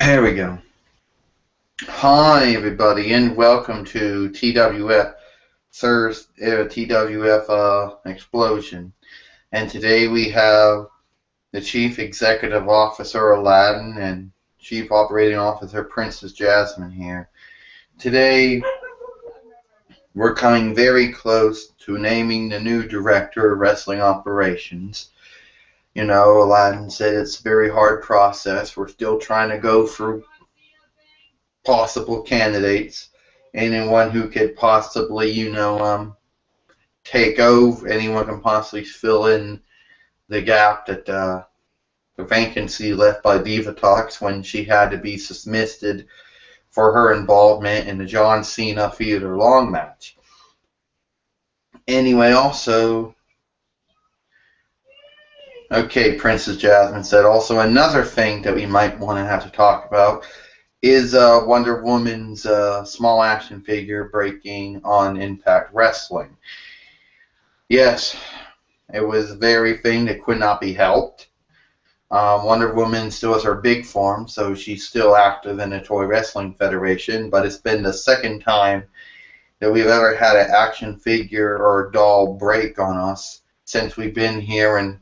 There we go. Hi, everybody, and welcome to TWF Xplosion. And today we have the Chief Executive Officer Aladdin and Chief Operating Officer Princess Jasmine here. Today we're coming very close to naming the new Director of Wrestling Operations. You know, Aladdin said it's a very hard process. We're still trying to go through possible candidates. Anyone who could possibly, take over. Anyone can possibly fill in the gap that the vacancy left by Diva Talks when she had to be dismissed for her involvement in the John Cena Theater Long match. Anyway, also, okay, Princess Jasmine said, also another thing that we might want to have to talk about is Wonder Woman's small action figure breaking on Impact Wrestling. Yes, it was a very thing that could not be helped. Wonder Woman still has her big form, so she's still active in the Toy Wrestling Federation, but it's been the second time that we've ever had an action figure or a doll break on us since we've been here in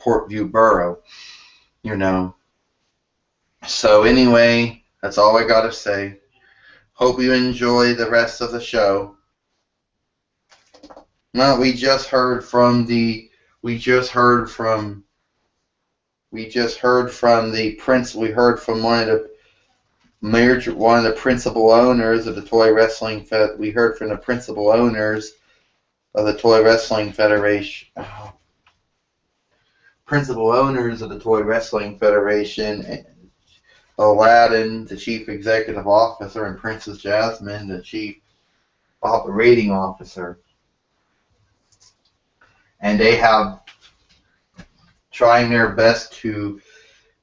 Portview Borough, So anyway, that's all I gotta say. Hope you enjoy the rest of the show. No, we just heard from the one of the principal owners of the Toy Wrestling We heard from the principal owners of the Toy Wrestling Federation. Principal owners of the Toy Wrestling Federation, Aladdin, the Chief Executive Officer, and Princess Jasmine, the Chief Operating Officer. And they have trying their best to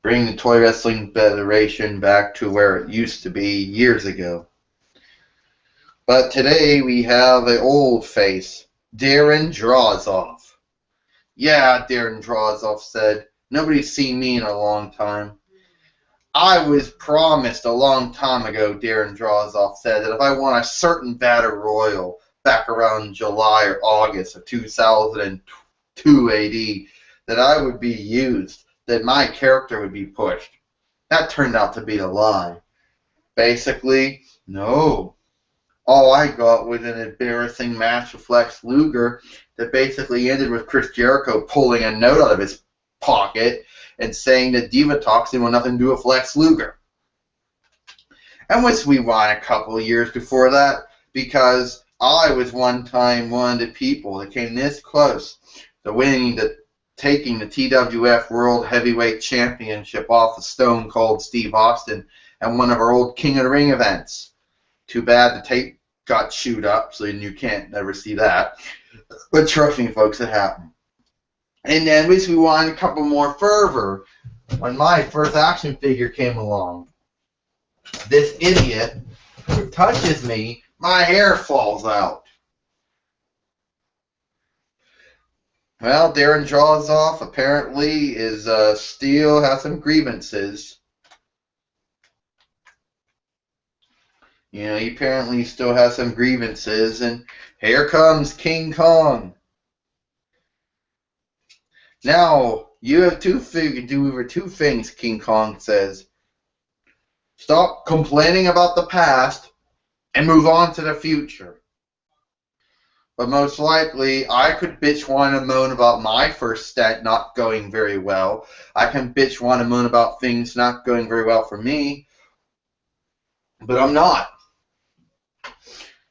bring the Toy Wrestling Federation back to where it used to be years ago. But today we have an old face, Darren Drozoff. Yeah, Darren Drozoff said, nobody's seen me in a long time. I was promised a long time ago, Darren Drozoff said, that if I won a certain Battle Royal back around July or August of 2002 AD, that I would be used, that my character would be pushed. That turned out to be a lie. Basically, no. All I got was an embarrassing match with Lex Luger that basically ended with Chris Jericho pulling a note out of his pocket and saying that Diva Talks didn't want nothing to do with Lex Luger. And which we won a couple of years before that, because I was one time one of the people that came this close to taking the TWF World Heavyweight Championship off of Stone Cold Steve Austin at one of our old King of the Ring events. Too bad the tape got chewed up, so you can't never see that. But trust me, folks, it happened. And then we wanted a couple more fervor when my first action figure came along. This idiot who touches me, my hair falls out. Well, Darren Drozoff apparently is still has some grievances. He apparently still has some grievances, and here comes King Kong. Now, you have two things, King Kong says. Stop complaining about the past and move on to the future. But most likely, I could bitch, whine, and moan about my first stat not going very well. I can bitch, whine, and moan about things not going very well for me. But I'm not.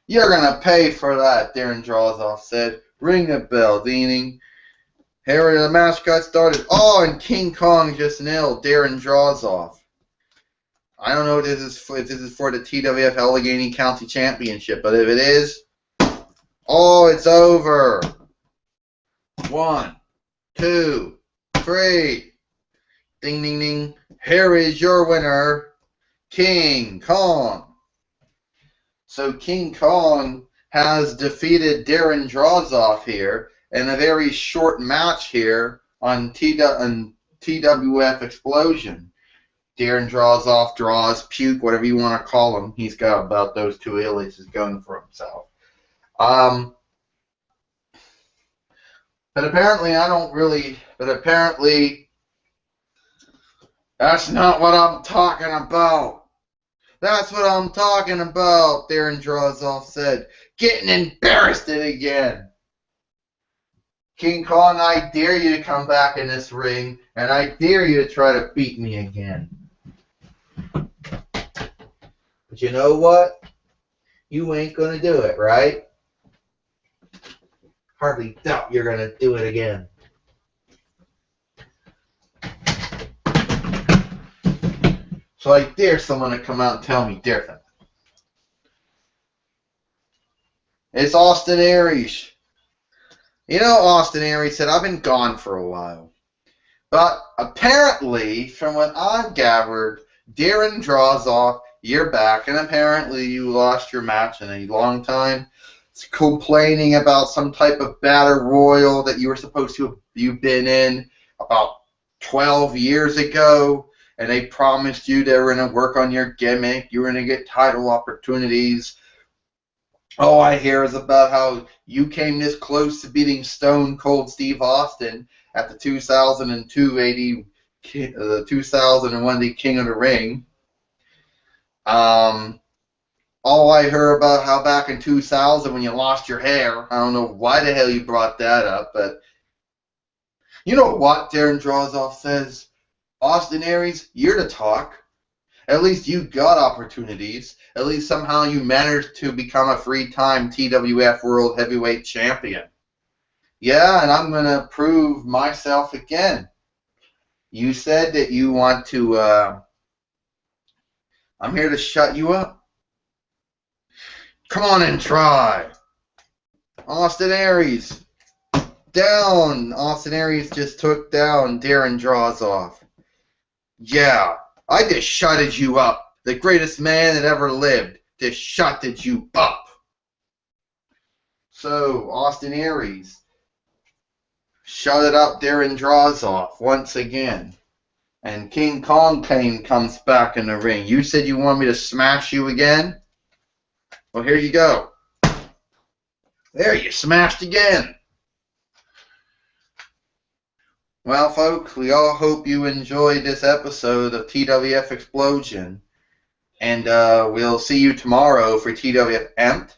You're gonna pay for that, Darren Drozoff said. Ring the bell, Deaning. Harry the match got started. Oh, and King Kong just nailed Darren Drozoff. I don't know if this is for the TWF Allegheny County Championship, but if it is, oh, it's over. 1, 2, 3. Ding, ding, ding. Here is your winner, King Kong. So King Kong has defeated Darren Drozoff here in a very short match here on TWF Xplosion. Darren Drozoff, Draws, Puke, whatever you want to call him. He's got about those 2 aliases going for himself. But apparently that's not what I'm talking about. That's what I'm talking about, Darren Drozoff said. Getting embarrassed again. King Kong, I dare you to come back in this ring, and I dare you to try to beat me again. But you know what? You ain't going to do it, right? Hardly doubt you're going to do it again. So I dare someone to come out and tell me different. It's Austin Aries. You know, Austin Aries said, I've been gone for a while. But apparently, from what I've gathered, Darren Drozoff, you're back, and apparently you lost your match in a long time. It's complaining about some type of battle royal that you were supposed to have been in about 12 years ago, and they promised you they were going to work on your gimmick, you were going to get title opportunities. All I hear is about how you came this close to beating Stone Cold Steve Austin at the 2001 The King of the Ring. All I heard about how back in 2000 when you lost your hair, I don't know why the hell you brought that up, but you know what Darren Drozoff says? Austin Aries, you're the talk. At least you got opportunities. At least somehow you managed to become a three-time TWF World Heavyweight Champion. Yeah, and I'm going to prove myself again. You said that you want to, I'm here to shut you up. Come on and try. Austin Aries. Down. Austin Aries just took down Darren Drozoff. Yeah, I just shutted you up. The greatest man that ever lived just shutted you up. So, Austin Aries shutted up Darren Drozoff once again. And King Kong comes back in the ring. You said you want me to smash you again? Well, here you go. There, you smashed again. Well, folks, we all hope you enjoyed this episode of TWF Xplosion. And we'll see you tomorrow for TWF Amped.